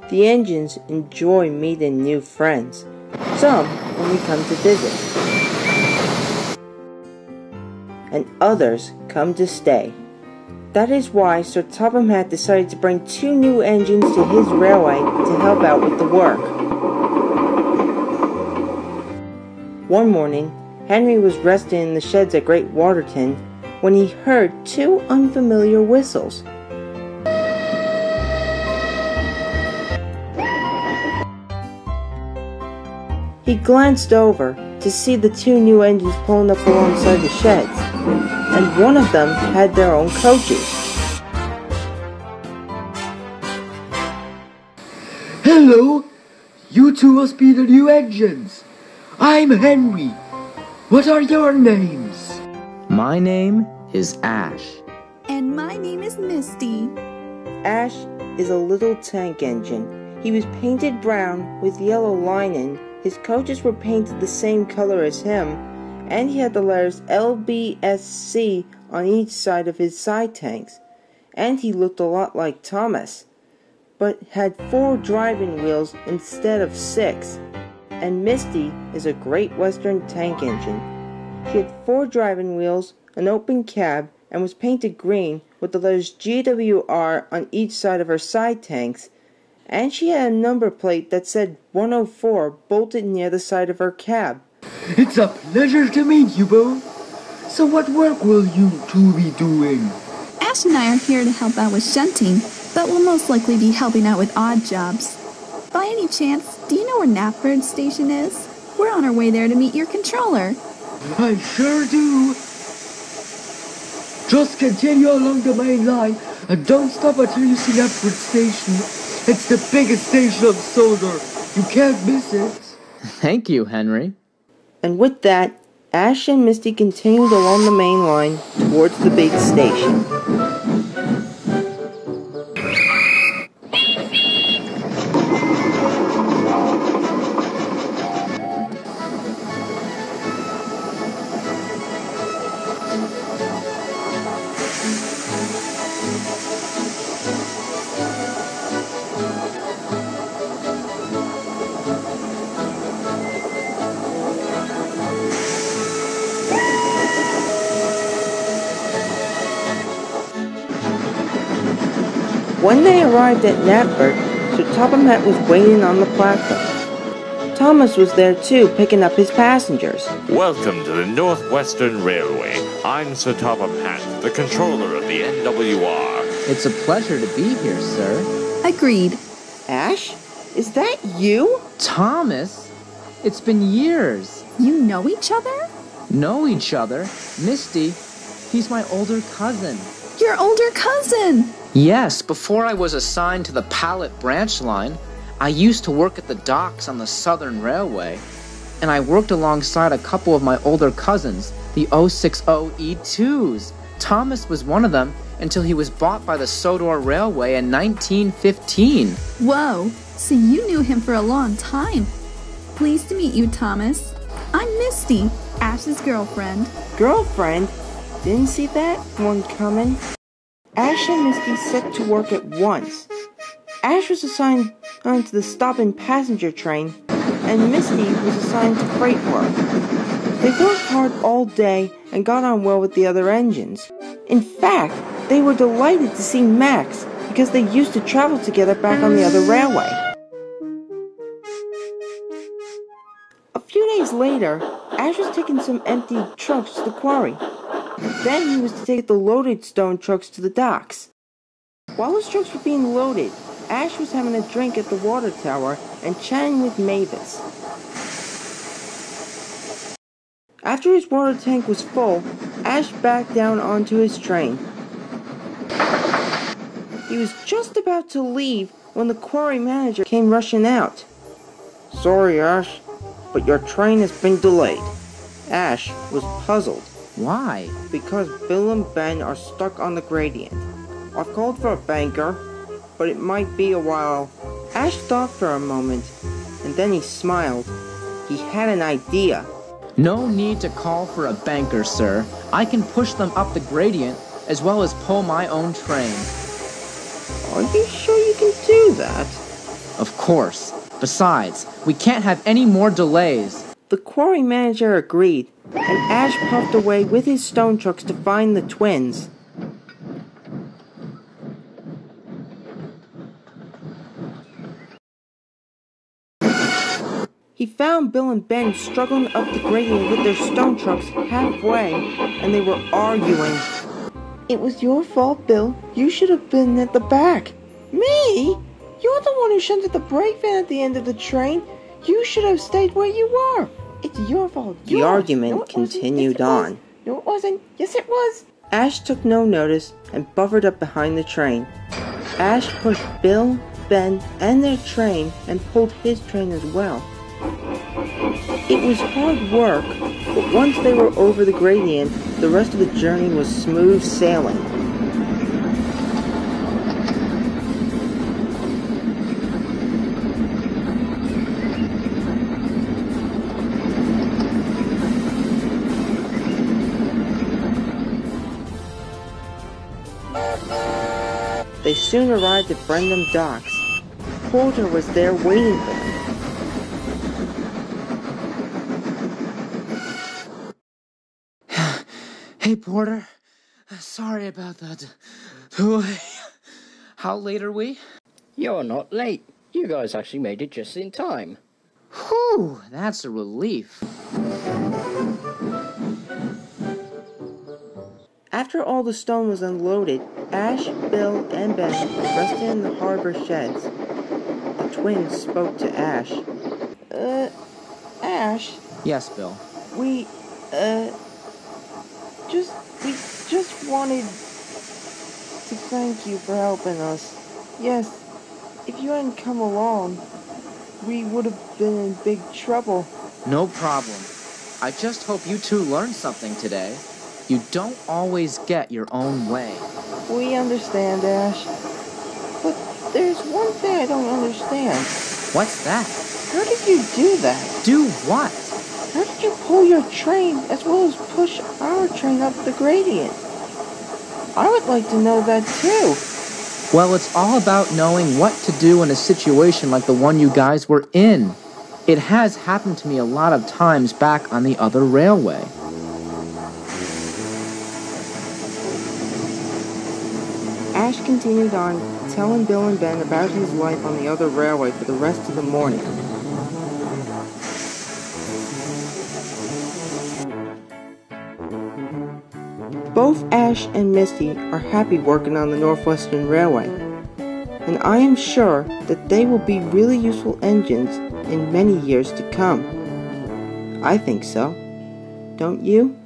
The engines enjoy meeting new friends, some only come to visit, and others come to stay. That is why Sir Topham Hatt decided to bring 2 new engines to his railway to help out with the work. One morning, Henry was resting in the sheds at Great Waterton when he heard 2 unfamiliar whistles. He glanced over to see the 2 new engines pulling up alongside the sheds, and one of them had their own coaches. Hello! You 2 must be the new engines. I'm Henry. What are your names? My name is Ash. And my name is Misty. Ash is a little tank engine. He was painted brown with yellow lining. His coaches were painted the same color as him, and he had the letters LBSC on each side of his side tanks. And he looked a lot like Thomas, but had 4 driving wheels instead of 6. And Misty is a Great Western tank engine. She had 4 driving wheels, an open cab, and was painted green with the letters GWR on each side of her side tanks, and she had a number plate that said 104 bolted near the side of her cab. It's a pleasure to meet you both. So what work will you 2 be doing? Ash and I are here to help out with shunting, but we'll most likely be helping out with odd jobs. By any chance, do you know where Knapford Station is? We're on our way there to meet your controller. I sure do. Just continue along the main line and don't stop until you see Knapford Station. It's the biggest station of Sodor. You can't miss it. Thank you, Henry. And with that, Ash and Misty continued along the main line towards the big station. When they arrived at Knapford, Sir Topham Hatt was waiting on the platform. Thomas was there too, picking up his passengers. Welcome to the North Western Railway. I'm Sir Topham Hatt, the controller of the NWR. It's a pleasure to be here, sir. Agreed. Ash? Is that you? Thomas? It's been years. You know each other? Know each other? Misty, he's my older cousin. Your older cousin! Yes, before I was assigned to the Pallet branch line, I used to work at the docks on the Southern Railway, and I worked alongside a couple of my older cousins, the 060E2s. Thomas was one of them until he was bought by the Sodor Railway in 1915. Whoa, so you knew him for a long time. Pleased to meet you, Thomas. I'm Misty, Ash's girlfriend. Girlfriend? Didn't see that one coming. Ash and Misty set to work at once. Ash was assigned to the stop-in passenger train, and Misty was assigned to freight work. They worked hard all day and got on well with the other engines. In fact, they were delighted to see Max because they used to travel together back on the other railway. A few days later, Ash was taking some empty trucks to the quarry. Then he was to take the loaded stone trucks to the docks. While his trucks were being loaded, Ash was having a drink at the water tower and chatting with Mavis. After his water tank was full, Ash backed down onto his train. He was just about to leave when the quarry manager came rushing out. "Sorry, Ash, but your train has been delayed." Ash was puzzled. Why? Because Bill and Ben are stuck on the gradient. I've called for a banker, but it might be a while. Ash thought for a moment, and then he smiled. He had an idea. No need to call for a banker, sir. I can push them up the gradient as well as pull my own train. Are you sure you can do that? Of course. Besides, we can't have any more delays. The quarry manager agreed, and Ash puffed away with his stone trucks to find the twins. He found Bill and Ben struggling up the gradient with their stone trucks halfway, and they were arguing. "It was your fault, Bill. You should have been at the back." "Me? You're the one who shunted the brake van at the end of the train. You should have stayed where you were. It's your fault." The argument continued on. "No, it wasn't. Yes, it was." Ash took no notice and buffered up behind the train. Ash pushed Bill, Ben, and their train and pulled his train as well. It was hard work, but once they were over the gradient, the rest of the journey was smooth sailing. They soon arrived at Brendam Docks. Porter was there waiting for them. Hey, Porter. Sorry about that. delay. How late are we? You're not late. You guys actually made it just in time. Whew, that's a relief. After all the stone was unloaded, Ash, Bill, and Ben rested in the harbor sheds. The twins spoke to Ash. Ash? Yes, Bill. We just wanted to thank you for helping us. Yes, if you hadn't come along, we would have been in big trouble. No problem. I just hope you two learned something today. You don't always get your own way. We understand, Ash. But there's one thing I don't understand. What's that? How did you do that? Do what? How did you pull your train as well as push our train up the gradient? I would like to know that too. Well, it's all about knowing what to do in a situation like the one you guys were in. It has happened to me a lot of times back on the other railway. Ash continued on, telling Bill and Ben about his life on the other railway for the rest of the morning. Both Ash and Misty are happy working on the Northwestern Railway, and I am sure that they will be really useful engines in many years to come. I think so. Don't you?